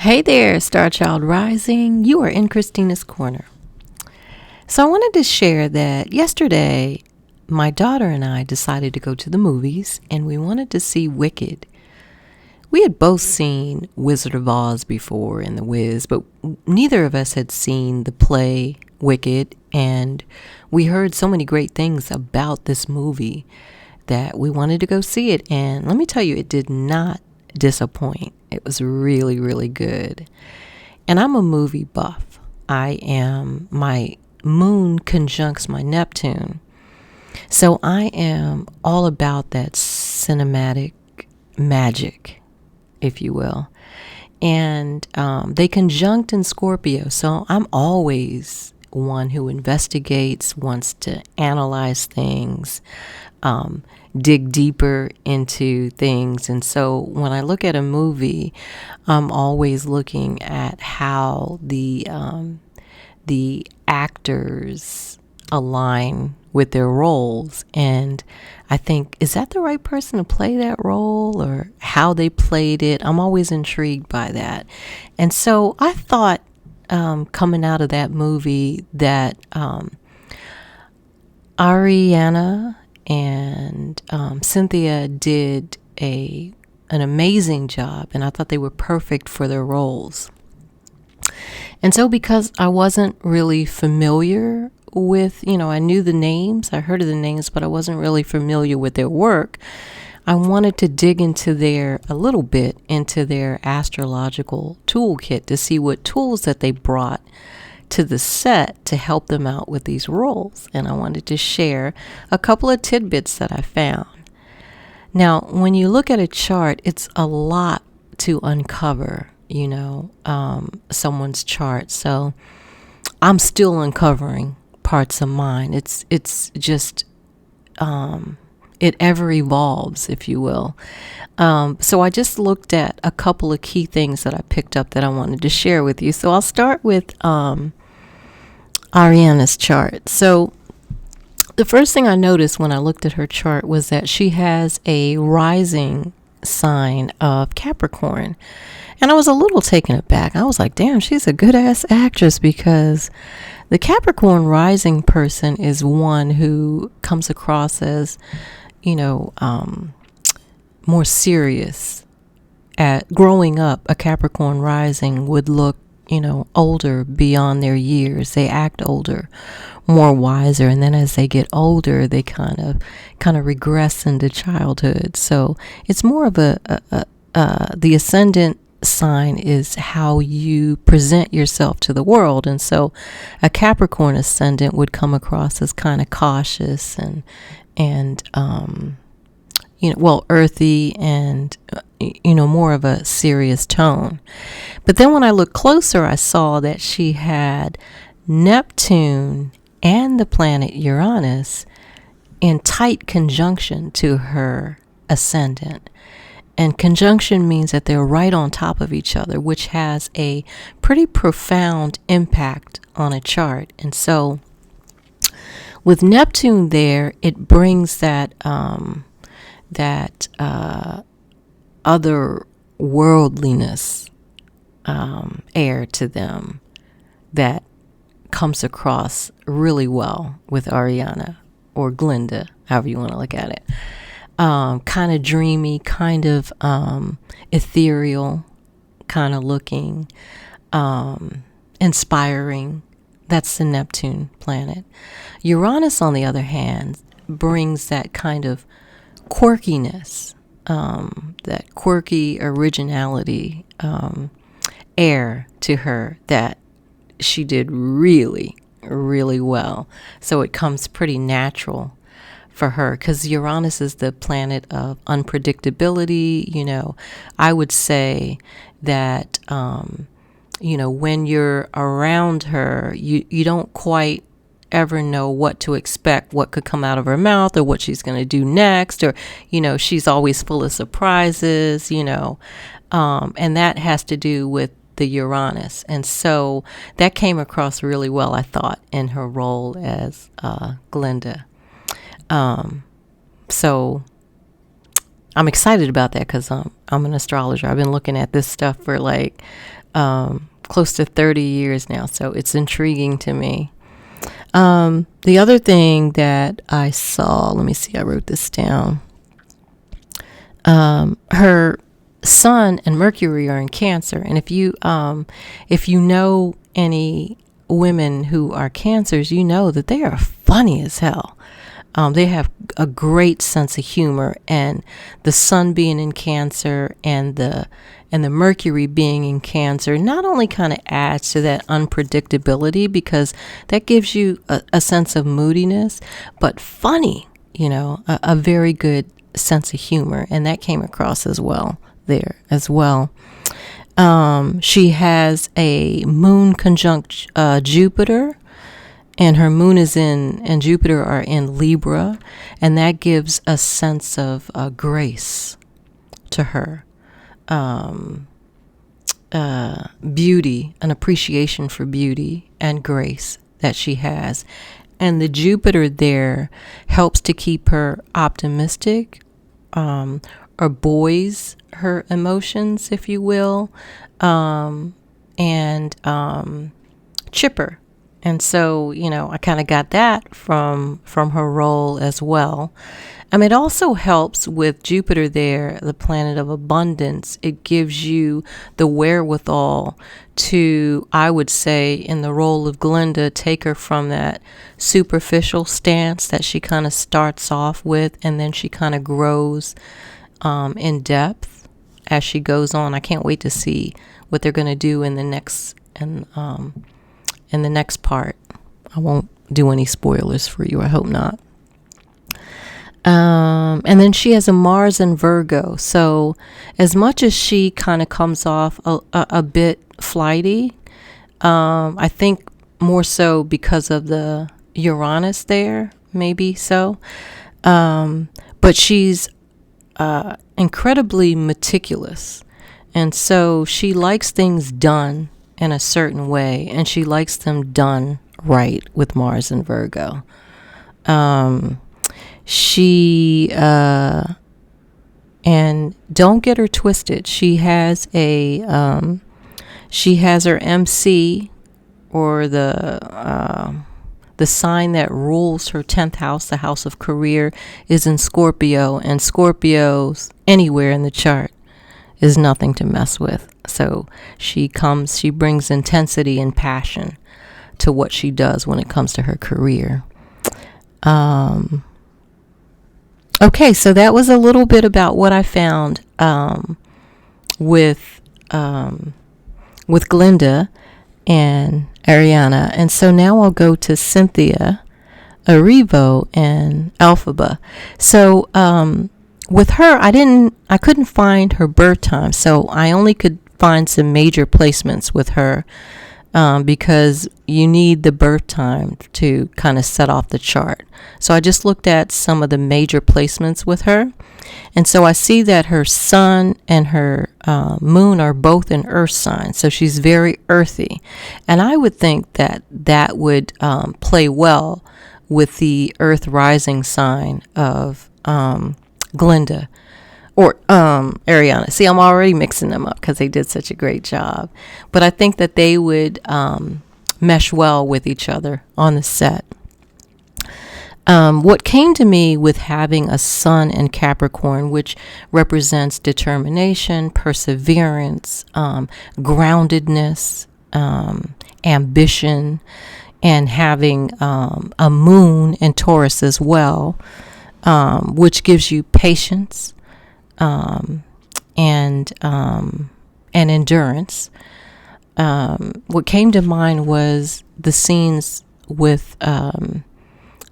Hey there, Star Child Rising. You are in Christina's Corner. So I wanted to share that yesterday, my daughter and I decided to go to the movies and we wanted to see Wicked. We had both seen Wizard of Oz before and The Wiz, but neither of us had seen the play Wicked, and we heard so many great things about this movie that we wanted to go see it. And let me tell you, it did not disappoint. It was really, really good. And I'm a movie buff. My moon conjuncts my Neptune. So I am all about that cinematic magic, if you will. And they conjunct in Scorpio. So I'm always one who investigates, wants to analyze things, dig deeper into things. And so when I look at a movie, I'm always looking at how the actors align with their roles. And I think, is that the right person to play that role, or how they played it? I'm always intrigued by that. And so I thought, coming out of that movie, that Ariana and Cynthia did an amazing job, and I thought they were perfect for their roles. And so because I wasn't really familiar with, I knew the names, I heard of the names, but I wasn't really familiar with their work, I wanted to dig into a little bit into their astrological toolkit to see what tools that they brought to the set to help them out with these roles. And I wanted to share a couple of tidbits that I found. Now, when you look at a chart, it's a lot to uncover, someone's chart. So I'm still uncovering parts of mine. It's just, it ever evolves, if you will. So I just looked at a couple of key things that I picked up that I wanted to share with you. So I'll start with Ariana's chart. So the first thing I noticed when I looked at her chart was that she has a rising sign of Capricorn. And I was a little taken aback. I was like, damn, she's a good ass actress, because the Capricorn rising person is one who comes across as, more serious. At growing up, a Capricorn rising would look, older beyond their years. They act older, more wiser, and then as they get older, they kind of regress into childhood. So it's more of the ascendant sign is how you present yourself to the world. And so a Capricorn ascendant would come across as kind of cautious and earthy and, more of a serious tone. But then when I looked closer, I saw that she had Neptune and the planet Uranus in tight conjunction to her ascendant. And conjunction means that they're right on top of each other, which has a pretty profound impact on a chart. And so with Neptune there, it brings that other worldliness air to them that comes across really well with Ariana, or Glenda, however you want to look at it. Kind of dreamy, kind of ethereal, kind of looking, inspiring. That's the Neptune planet. Uranus, on the other hand, brings that kind of quirkiness, that quirky originality air to her that she did really, really well. So it comes pretty natural for her, because Uranus is the planet of unpredictability. I would say that, when you're around her, you don't quite ever know what to expect, what could come out of her mouth, or what she's going to do next, or, she's always full of surprises, and that has to do with the Uranus. And so that came across really well, I thought, in her role as Glenda. So I'm excited about that, because I'm an astrologer. I've been looking at this stuff for like close to 30 years now, so it's intriguing to me. The other thing that I saw, let me see, I wrote this down. Her Sun and Mercury are in Cancer, and if you know any women who are Cancers, you know that they are funny as hell. They have a great sense of humor, and the Sun being in Cancer and the Mercury being in Cancer not only kind of adds to that unpredictability, because that gives you a sense of moodiness, but funny, a very good sense of humor, and that came across as well there as well. She has a moon conjunct Jupiter, and her moon and Jupiter are in Libra, and that gives a sense of grace to her. Beauty, an appreciation for beauty and grace that she has. And the Jupiter there helps to keep her optimistic, or buoys her emotions, if you will, and chipper. And so, I kind of got that from her role as well. It also helps with Jupiter there, the planet of abundance. It gives you the wherewithal to, I would say, in the role of Glenda, take her from that superficial stance that she kind of starts off with, and then she kind of grows in depth as she goes on. I can't wait to see what they're going to do in the next part. I won't do any spoilers for you. I hope not. And then she has a Mars in Virgo. So as much as she kind of comes off a bit flighty, I think more so because of the Uranus there, maybe so. But she's incredibly meticulous. And so she likes things done in a certain way, and she likes them done right with Mars in Virgo. She and don't get her twisted. She has her MC, or the sign that rules her 10th house, the house of career, is in Scorpio, and Scorpios anywhere in the chart is nothing to mess with. So she brings intensity and passion to what she does when it comes to her career. Okay, so that was a little bit about what I found with Glenda and Ariana. And so now I'll go to Cynthia Erivo and Alphaba. So with her, I couldn't find her birth time, so I only could find some major placements with her, because you need the birth time to kind of set off the chart. So I just looked at some of the major placements with her. And so I see that her sun and her moon are both in earth signs. So she's very earthy. And I would think that would play well with the earth rising sign of Glenda or Ariana. See, I'm already mixing them up because they did such a great job. But I think that they would mesh well with each other on the set. What came to me with having a sun in Capricorn, which represents determination, perseverance, groundedness, ambition, and having a moon in Taurus as well, which gives you patience, and endurance. What came to mind was the scenes with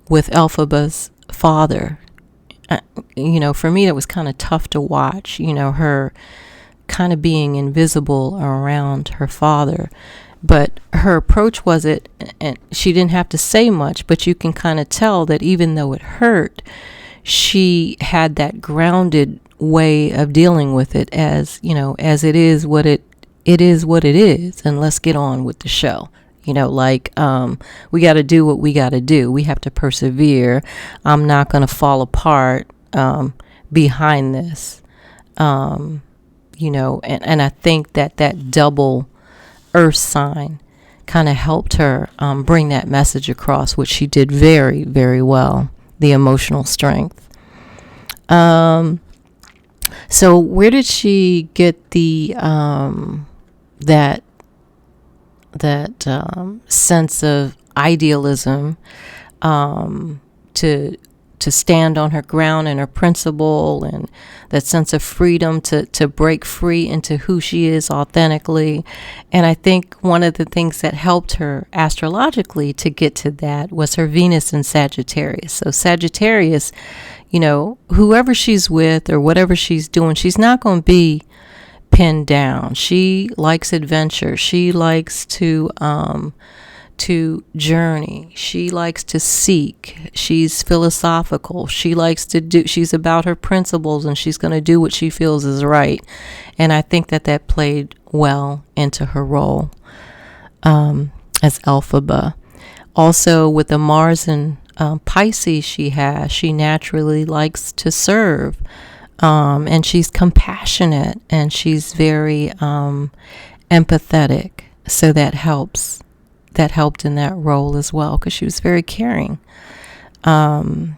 Elphaba's father. For me, it was kind of tough to watch, her kind of being invisible around her father. But her approach was and she didn't have to say much, but you can kind of tell that even though it hurt, she had that grounded way of dealing with it as it is what it is, and let's get on with the show. We got to do what we got to do. We have to persevere. I'm not going to fall apart behind this. And I think that double earth sign kind of helped her bring that message across, which she did very, very well, the emotional strength. So where did she get the that sense of idealism to stand on her ground and her principle, and that sense of freedom to break free into who she is authentically? And I think one of the things that helped her astrologically to get to that was her Venus in Sagittarius. So Sagittarius, whoever she's with or whatever she's doing, she's not going to be pinned down. She likes adventure. She likes to journey. She likes to seek. She's philosophical. She's about her principles, and she's going to do what she feels is right. And I think that played well into her role as Elphaba. Also, with the Mars and Pisces she naturally likes to serve. And she's compassionate, and she's very empathetic. So that helps. That helped in that role as well, because she was very caring. And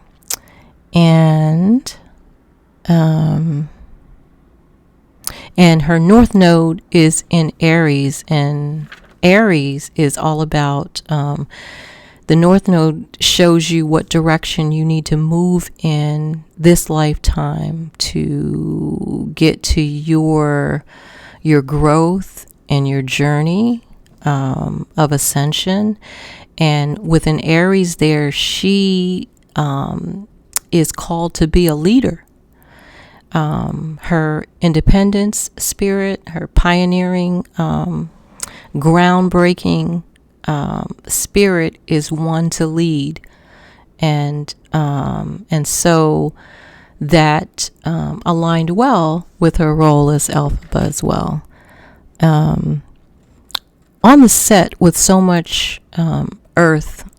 her North Node is in Aries, and Aries is all about, the North Node shows you what direction you need to move in this lifetime to get to your growth and your journey of ascension. And with an Aries there, she is called to be a leader. Her independence spirit, her pioneering, groundbreaking spirit is one to lead, and so that aligned well with her role as Elphaba as well. On the set, with so much earth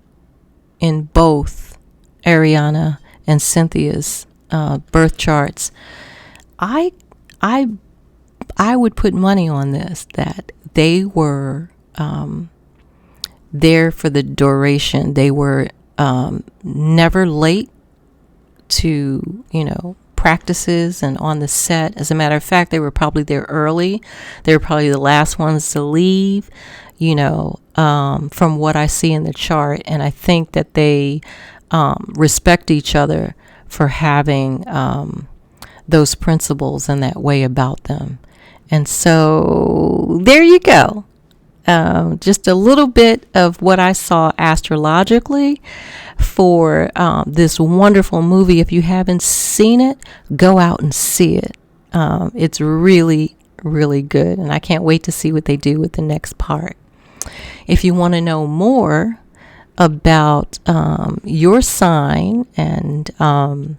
in both Ariana and Cynthia's birth charts, I would put money on this, that they were there for the duration. They were never late to practices and on the set. As a matter of fact, they were probably there early. They were probably the last ones to leave, from what I see in the chart. And I think that they respect each other for having those principles and that way about them. And so there you go. Just a little bit of what I saw astrologically for this wonderful movie. If you haven't seen it, go out and see it. It's really, really good, and I can't wait to see what they do with the next part. If you want to know more about your sign and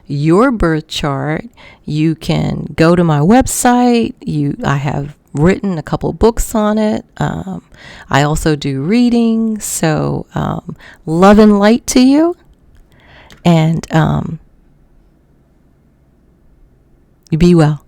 your birth chart, you can go to my website. I have written a couple books on it. I also do readings. So love and light to you, and you be well.